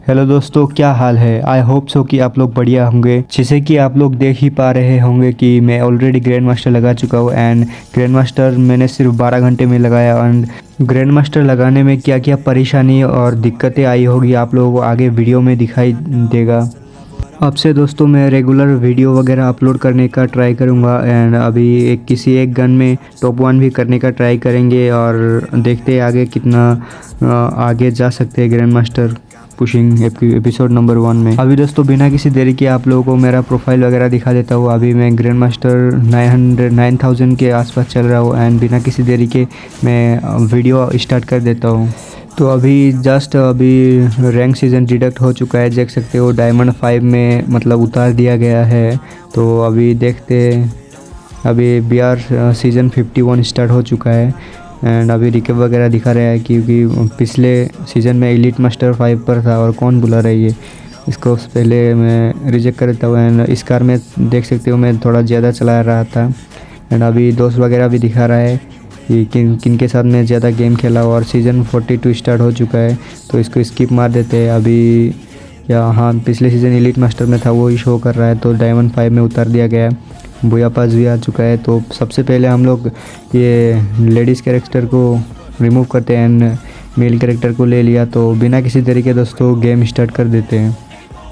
Hello दोस्तों, क्या हाल है। आई होप सो कि आप लोग बढ़िया होंगे। जैसे कि आप लोग देख ही पा रहे होंगे कि मैं ऑलरेडी ग्रैंड मास्टर लगा चुका हूँ एंड ग्रैंड मास्टर मैंने सिर्फ 12 घंटे में लगाया। एंड ग्रैंड मास्टर लगाने में क्या क्या परेशानी और दिक्कतें आई होगी आप लोगों को आगे वीडियो में दिखाई देगा। अब से दोस्तों मैं रेगुलर वीडियो वगैरह अपलोड करने का ट्राई करूँगा एंड अभी किसी एक गन में टॉप 1 भी करने का ट्राई करेंगे और देखते हैं आगे कितना आगे जा सकते हैं grand master pushing episode number 1 में। अभी दोस्तों बिना किसी देरी के आप लोगों को मेरा प्रोफाइल वगैरह दिखा देता हूँ। अभी मैं ग्रैंड मास्टर 9000 के आसपास चल रहा हूँ एंड बिना किसी देरी के मैं वीडियो स्टार्ट कर देता हूँ। तो अभी जस्ट रैंक सीज़न डिडक्ट हो चुका है, देख सकते हो डायमंड 5 में मतलब उतार दिया गया है। तो अभी देखते अभी BR सीज़न 51 स्टार्ट हो चुका है एंड अभी रिकव वगैरह दिखा रहा है क्योंकि पिछले सीज़न में एलिट मास्टर 5 पर था और कौन बुला रही है इसको। पहले मैं रिजेक्ट कर देता हूँ एंड इस कार में देख सकते हो मैं थोड़ा ज़्यादा चला रहा था एंड अभी दोस्त वगैरह भी दिखा रहा है कि किन के साथ मैं ज़्यादा गेम खेला और सीज़न 42 स्टार्ट हो चुका है। तो इसको स्किप मार देते हैं अभी। या हाँ, पिछले सीज़न एलिट मास्टर में था वो ही शो कर रहा है, तो डायमंड 5 में उतार दिया गया है। बुया पास भी आ चुका है। तो सबसे पहले हम लोग ये लेडीज़ कैरेक्टर को रिमूव करते हैं एंड मेल कैरेक्टर को ले लिया। तो बिना किसी तरीके दोस्तों गेम स्टार्ट कर देते हैं।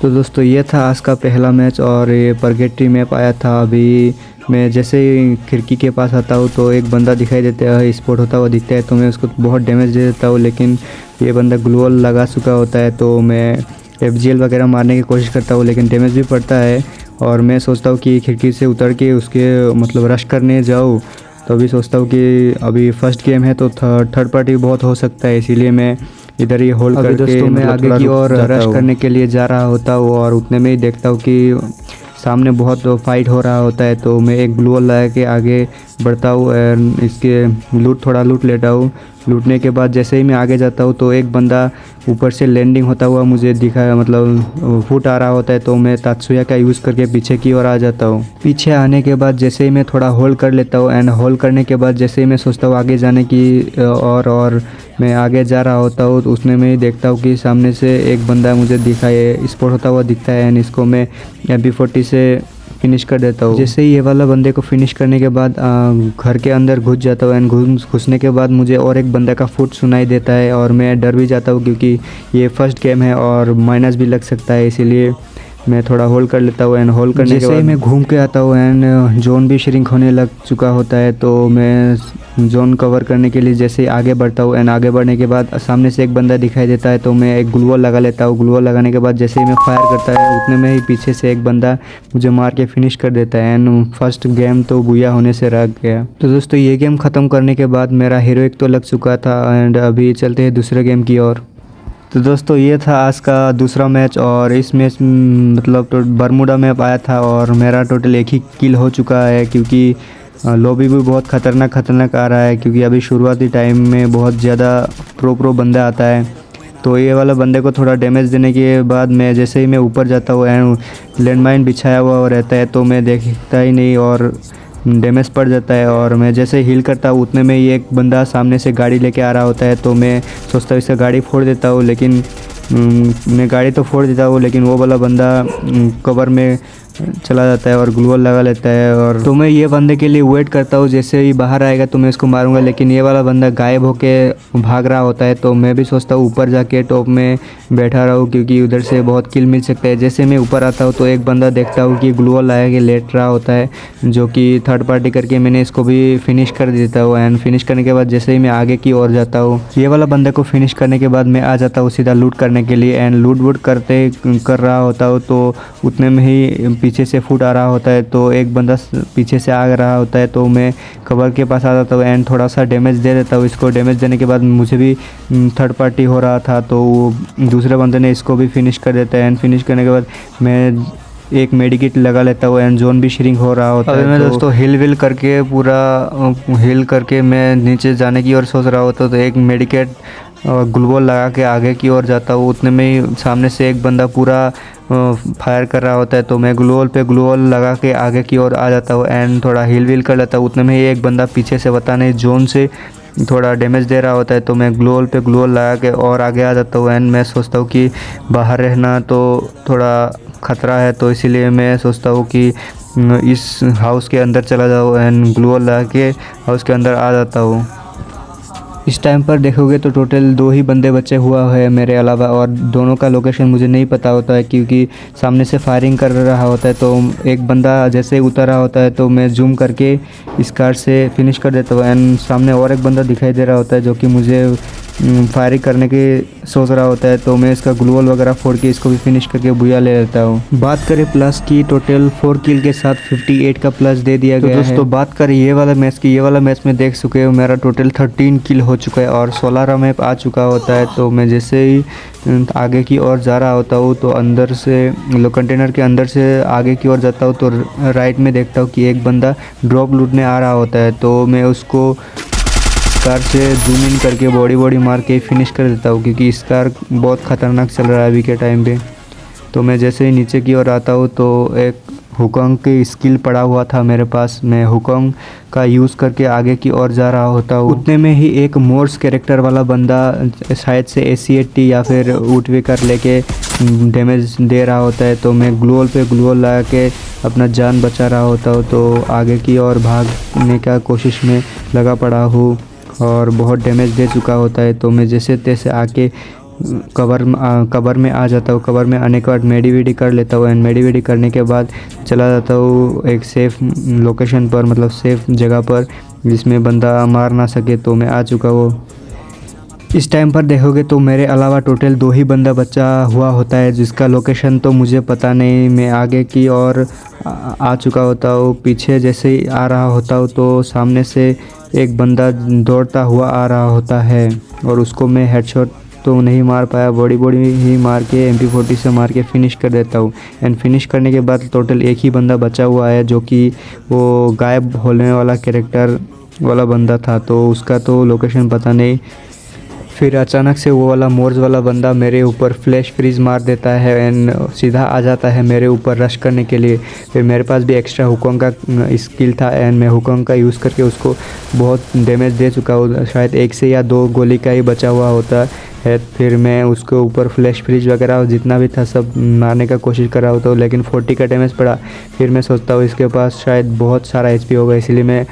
तो दोस्तों ये था आज का पहला मैच और ये परगेट्री मैप आया था। अभी मैं जैसे ही खिड़की के पास आता हूँ तो एक बंदा दिखाई देता है, स्पॉट होता हुआ दिखता है, तो मैं उसको बहुत डैमेज दे देता हूँ। लेकिन ये बंदा ग्लूअल लगा चुका होता है तो मैं FGL वगैरह मारने की कोशिश करता हूँ लेकिन डैमेज भी पड़ता है। और मैं सोचता हूँ कि खिड़की से उतर के उसके मतलब रश करने जाऊँ, तो अभी सोचता हूँ कि अभी फर्स्ट गेम है तो थर्ड पार्टी बहुत हो सकता है, इसीलिए मैं इधर ही होल्ड करके दोस्तों मैं आगे की ओर रश करने के लिए जा रहा होता हूँ और उतने में ही देखता हूँ कि सामने बहुत फाइट हो रहा होता है। तो मैं एक ग्लूअल लगा के आगे बढ़ता हूँ एंड इसके थोड़ा लूट लेता हूँ। लूटने के बाद जैसे ही मैं आगे जाता हूँ तो एक बंदा ऊपर से लैंडिंग होता हुआ मुझे दिखा, मतलब फुट आ रहा होता है। तो मैं तात्सुया का यूज़ करके पीछे की ओर आ जाता हूँ। पीछे आने के बाद जैसे ही मैं थोड़ा होल्ड कर लेता हूँ एंड होल्ड करने के बाद जैसे ही मैं सोचता हूँ आगे जाने की और मैं आगे जा रहा होता हूँ तो उसने मैं देखता हूँ कि सामने से एक बंदा मुझे दिखाए स्पॉट होता हुआ दिखता है एंड इसको मैं MP40 से फिनिश कर देता हूँ। जैसे ही ये वाला बंदे को फिनिश करने के बाद घर के अंदर घुस जाता हूँ एंड घुसने के बाद मुझे और एक बंदा का फुट सुनाई देता है और मैं डर भी जाता हूँ क्योंकि ये फर्स्ट गेम है और माइनस भी लग सकता है, इसीलिए मैं थोड़ा होल्ड कर लेता हूँ एंड होल्ड करने के बाद मैं घूम के आता हूँ एंड जोन भी श्रिंक होने लग चुका होता है। तो मैं जोन कवर करने के लिए जैसे आगे बढ़ता हूँ एंड आगे बढ़ने के बाद सामने से एक बंदा दिखाई देता है तो मैं एक ग्लूअल लगा लेता हूँ। ग्लूअल लगाने के बाद जैसे ही मैं फायर करता है उतने में ही पीछे से एक बंदा मुझे मार के फिनिश कर देता है एंड फर्स्ट गेम तो बुया होने से रह गया। तो दोस्तों ये गेम ख़त्म करने के बाद मेरा हीरोइक तो लग चुका था एंड अभी चलते हैं दूसरे गेम की ओर। तो दोस्तों ये था आज का दूसरा मैच और इस मैच मतलब तो बरमूडा मैप आया था और मेरा टोटल एक ही किल हो चुका है क्योंकि लॉबी भी बहुत ख़तरनाक आ रहा है क्योंकि अभी शुरुआती टाइम में बहुत ज़्यादा प्रो बंदा आता है। तो ये वाला बंदे को थोड़ा डैमेज देने के बाद मैं जैसे ही मैं ऊपर जाता हूँ एंड लैंडमाइन बिछाया हुआ रहता है तो मैं देखता ही नहीं और डैमेज पड़ जाता है। और मैं जैसे हील करता हूँ उतने में ही एक बंदा सामने से गाड़ी लेके आ रहा होता है तो मैं सोचता हूँ इसका गाड़ी फोड़ देता हूँ, लेकिन मैं गाड़ी तो फोड़ देता हूँ लेकिन वो वाला बंदा कवर में चला जाता है और ग्लूअल लगा लेता है। और तो मैं ये बंदे के लिए वेट करता हूँ, जैसे ही बाहर आएगा तो मैं इसको मारूंगा, लेकिन ये वाला बंदा गायब होके भाग रहा होता है। तो मैं भी सोचता हूँ ऊपर जाके टॉप में बैठा रहूँ क्योंकि उधर से बहुत किल मिल सकता है। जैसे मैं ऊपर आता हूँ तो एक बंदा देखता हूँ कि ग्लूअल लगा के लेट रहा होता है, जो कि थर्ड पार्टी करके मैंने इसको भी फिनिश कर देता हूँ एंड फिनिश करने के बाद जैसे ही मैं आगे की ओर जाता हूँ ये वाला बंदे को फिनिश करने के बाद मैं आ जाता हूँ सीधा लूट करने के लिए एंड लूट कर रहा होता हूँ तो उतने में ही पीछे से फुट आ रहा होता है। तो एक बंदा पीछे से आ रहा होता है तो मैं कवर के पास आ जाता हूँ एंड थोड़ा सा डैमेज दे देता हूँ इसको। डैमेज देने के बाद मुझे भी थर्ड पार्टी हो रहा था तो वो दूसरे बंदे ने इसको भी फिनिश कर देता है एंड फिनिश करने के बाद मैं एक मेडिकेट लगा लेता हूँ एंड जोन भी श्रिंक हो रहा होता है। मैं दोस्तों हिल विल करके पूरा हिल करके मैं नीचे जाने की ओर सोच रहा होता तो एक मेडिकेट ग्लूवॉल लगा के आगे की ओर जाता हूँ। उतने में ही सामने से एक बंदा पूरा फायर कर रहा होता है तो मैं ग्लूवॉल लगा के आगे की ओर आ जाता हूँ एंड थोड़ा हिल विल कर लेता हूँ। उतने में ही एक बंदा पीछे से पता नहीं जोन से थोड़ा डैमेज दे रहा होता है तो मैं ग्लोअल पे ग्लोअल लगा के और आगे आ जाता हूँ। एंड मैं सोचता हूँ कि बाहर रहना तो थोड़ा ख़तरा है, तो इसीलिए मैं सोचता हूँ कि इस हाउस के अंदर चला जाऊँ एंड ग्लोअल लगा के हाउस के अंदर आ जाता हूँ। इस टाइम पर देखोगे तो टोटल 2 ही बंदे बचे हुआ है मेरे अलावा, और दोनों का लोकेशन मुझे नहीं पता होता है क्योंकि सामने से फायरिंग कर रहा होता है। तो एक बंदा जैसे ही उतर रहा होता है तो मैं जूम करके इस कार से फिनिश कर देता हूँ। एंड सामने और एक बंदा दिखाई दे रहा होता है जो कि मुझे फायरिंग करने की सोच रहा होता है, तो मैं इसका ग्लूवल वगैरह फोड़ के इसको भी फिनिश करके बुया ले लेता हूँ। बात करें प्लस की, टोटल 4 किल के साथ 58 का प्लस दे दिया गया है। दोस्तों बात करें ये वाला मैच की, ये वाला मैच में देख चुके हो मेरा टोटल 13 किल हो चुका है और 16 मैप आ चुका होता है। तो मैं जैसे ही आगे की ओर जा रहा होता हूँ तो अंदर से कंटेनर के अंदर से आगे की ओर जाता हूँ तो राइट में देखता हूँ कि एक बंदा ड्रॉप लूटने आ रहा होता है। तो मैं उसको कार से जूम इन करके बॉडी मार के फिनिश कर देता हूँ क्योंकि इस कार बहुत ख़तरनाक चल रहा है अभी के टाइम पे। तो मैं जैसे ही नीचे की ओर आता हूँ तो एक हुकॉन्ग की स्किल पड़ा हुआ था मेरे पास, मैं हुकॉन्ग का यूज़ करके आगे की ओर जा रहा होता हूँ। उतने में ही एक मोर्स कैरेक्टर वाला बंदा शायद से AC-80 या फिर उठविकर लेके डैमेज दे रहा होता है। तो मैं ग्लूवल पे ग्लूवल लगा के अपना जान बचा रहा होता हूँ। तो आगे की ओर भागने का कोशिश में लगा पड़ा हूँ और बहुत डैमेज दे चुका होता है। तो मैं जैसे तैसे आके कवर में आ जाता हूँ। कवर में आने के बाद मेडी कर लेता हूँ एंड मेडी करने के बाद चला जाता हूँ एक सेफ़ लोकेशन पर, मतलब सेफ़ जगह पर जिसमें बंदा मार ना सके। तो मैं आ चुका हूँ। इस टाइम पर देखोगे तो मेरे अलावा टोटल 2 ही बंदा बचा हुआ होता है जिसका लोकेशन तो मुझे पता नहीं। मैं आगे की ओर आ चुका होता हूँ। पीछे जैसे ही आ रहा होता हूँ तो सामने से एक बंदा दौड़ता हुआ आ रहा होता है और उसको मैं हेडशॉट तो नहीं मार पाया, बॉडी ही मार के MP40 से मार के फिनिश कर देता हूँ। एंड फिनिश करने के बाद टोटल एक ही बंदा बचा हुआ है जो कि वो गायब होने वाला कैरेक्टर वाला बंदा था, तो उसका तो लोकेशन पता नहीं। फिर अचानक से वो वाला मोर्स वाला बंदा मेरे ऊपर फ्लैश फ्रीज मार देता है एंड सीधा आ जाता है मेरे ऊपर रश करने के लिए। फिर मेरे पास भी एक्स्ट्रा हुकॉन्ग का स्किल था एंड मैं हुकॉन्ग का यूज़ करके उसको बहुत डैमेज दे चुका हूँ। शायद 1 से या 2 गोली का ही बचा हुआ होता है। फिर मैं उसके ऊपर फ्लैश फ्रीज वगैरह जितना भी था सब मारने का कोशिश कर रहा होता हूँ, लेकिन 40 का डैमेज पड़ा। फिर मैं सोचता हूँ इसके पास शायद बहुत सारा HP होगा, इसलिए मैं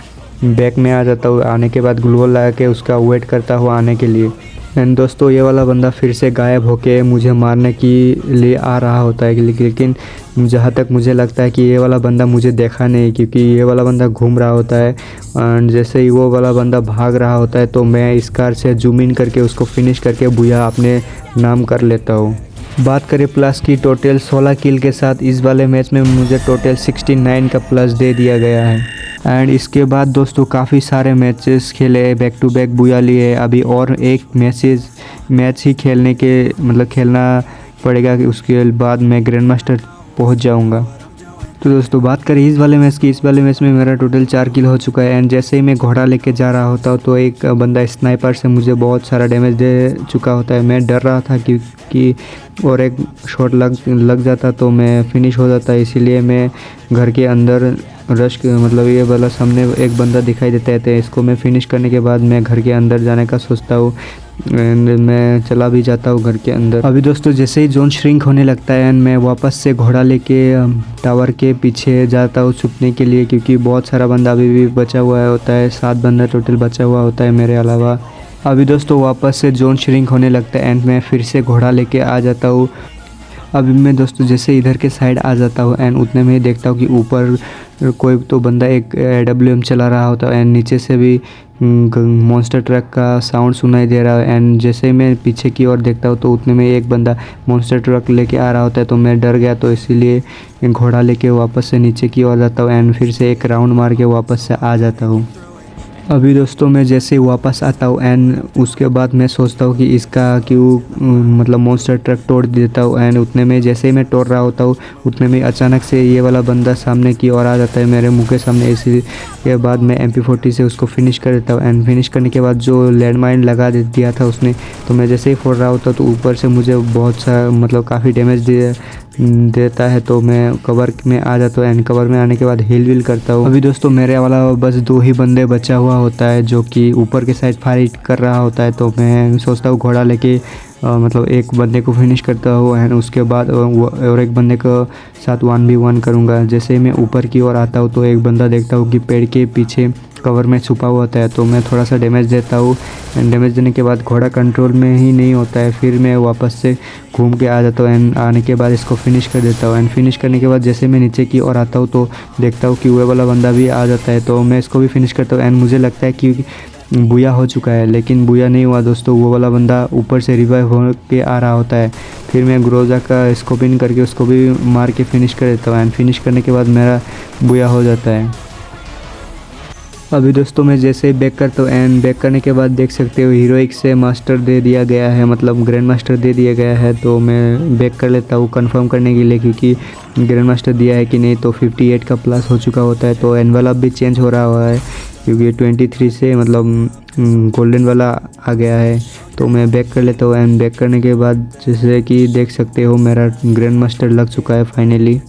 बैक में आ जाता हूँ। आने के बाद ग्लूवल लगा के उसका वेट करता हूँ आने के लिए। एंड दोस्तों ये वाला बंदा फिर से गायब होके मुझे मारने के लिए आ रहा होता है, लेकिन जहाँ तक मुझे लगता है कि ये वाला बंदा मुझे देखा नहीं क्योंकि ये वाला बंदा घूम रहा होता है। एंड जैसे ही वो वाला बंदा भाग रहा होता है तो मैं इस कार से जूम इन करके उसको फिनिश करके बुया अपने नाम कर लेता हूँ। बात करें प्लस की, टोटल 16 किल के साथ इस वाले मैच में मुझे टोटल 69 का प्लस दे दिया गया है। एंड इसके बाद दोस्तों काफ़ी सारे मैचेस खेले, बैक टू बैक बुया लिए। अभी और एक मैच ही खेलना पड़ेगा कि उसके बाद मैं ग्रैंड मास्टर पहुँच जाऊँगा। तो दोस्तों बात करें इस वाले मैच की, इस वाले मैच में मेरा टोटल 4 किल हो चुका है। एंड जैसे ही मैं घोड़ा लेके जा रहा होता हूँ तो एक बंदा स्नाइपर से मुझे बहुत सारा डैमेज दे चुका होता है। मैं डर रहा था कि और एक शॉट लग जाता तो मैं फिनिश हो जाता, इसीलिए मैं घर के अंदर ये वाला सामने एक बंदा दिखाई देता है, इसको मैं फिनिश करने के बाद मैं घर के अंदर जाने का सोचता हूँ एंड मैं चला भी जाता हूँ घर के अंदर। अभी दोस्तों जैसे ही जोन श्रिंक होने लगता है एंड मैं वापस से घोड़ा लेके टावर के पीछे जाता हूँ छुपने के लिए क्योंकि बहुत सारा बंदा अभी भी बचा हुआ होता है। 7 बंदा टोटल बचा हुआ होता है मेरे अलावा। अभी दोस्तों वापस से जोन श्रिंक होने लगता है एंड मैं फिर से घोड़ा लेके आ जाता हूँ। अभी मैं दोस्तों जैसे इधर के साइड आ जाता हूँ एंड उतने में ही देखता हूँ कि ऊपर कोई तो बंदा एक AWM चला रहा होता है एंड नीचे से भी मॉन्स्टर ट्रक का साउंड सुनाई दे रहा है। एंड जैसे ही मैं पीछे की ओर देखता हूँ तो उतने में एक बंदा मॉन्स्टर ट्रक लेके आ रहा होता है, तो मैं डर गया, तो इसीलिए घोड़ा लेके वापस से नीचे की ओर जाता हूँ एंड फिर से एक राउंड मार के वापस से आ जाता हूँ। अभी दोस्तों मैं जैसे ही वापस आता हूँ एंड उसके बाद मैं सोचता हूँ कि इसका क्यों मॉन्स्टर ट्रक तोड़ देता हूँ। एंड उतने में जैसे ही मैं तोड़ रहा होता हूँ उतने में अचानक से ये वाला बंदा सामने की ओर आ जाता है मेरे मुंह के सामने। इसी के बाद मैं MP40 से उसको फिनिश कर देता हूँ एंड फिनिश करने के बाद जो लैंडमाइन लगा दिया था उसने, तो मैं जैसे ही फोड़ रहा होता तो ऊपर से मुझे बहुत सा काफ़ी डैमेज देता है तो मैं कवर में आ जाता हूँ एंड कवर में आने के बाद हील विल करता हूँ। अभी दोस्तों मेरे वाला बस 2 ही बंदे बचा हुआ होता है जो कि ऊपर के साइड फाइट कर रहा होता है, तो मैं सोचता हूँ घोड़ा लेके मतलब एक बंदे को फिनिश करता हूँ एंड उसके बाद और एक बंदे को साथ 1v1 करूँगा। जैसे ही मैं ऊपर की ओर आता हूँ तो एक बंदा देखता हूँ कि पेड़ के पीछे कवर में छुपा हुआ होता है, तो मैं थोड़ा सा डैमेज देता हूँ एंड डैमेज देने के बाद घोड़ा कंट्रोल में ही नहीं होता है, फिर मैं वापस से घूम के आ जाता हूँ एंड आने के बाद इसको फिनिश कर देता हूँ। एंड फिनिश करने के बाद जैसे मैं नीचे की ओर आता हूँ तो देखता हूँ कि वो वाला बंदा भी आ जाता है, तो मैं इसको भी फिनिश करता हूँ एंड मुझे लगता है कि बुया हो चुका है, लेकिन बुया नहीं हुआ दोस्तों। वो वाला बंदा ऊपर से रिवाइव हो के आ रहा होता है। फिर मैं ग्रोजा का स्कोप इन करके उसको भी मार के फिनिश कर देता हूँ एंड फिनिश करने के बाद मेरा बुया हो जाता है। अभी दोस्तों मैं जैसे ही बैक करता हूँ एंड बैक करने के बाद देख सकते हो हीरोइक से मास्टर दे दिया गया है, मतलब ग्रैंड मास्टर दे दिया गया है। तो मैं बैक कर लेता हूँ कंफर्म करने के लिए, क्योंकि ग्रैंड मास्टर दिया है कि नहीं। तो 58 का प्लस हो चुका होता है, तो एनवेलप भी चेंज हो रहा हुआ है क्योंकि 23 से मतलब गोल्डन वाला आ गया है। तो मैं बैक कर लेता हूँ एंड बैक करने के बाद जैसे कि देख सकते हो मेरा ग्रैंड मास्टर लग चुका है फाइनली।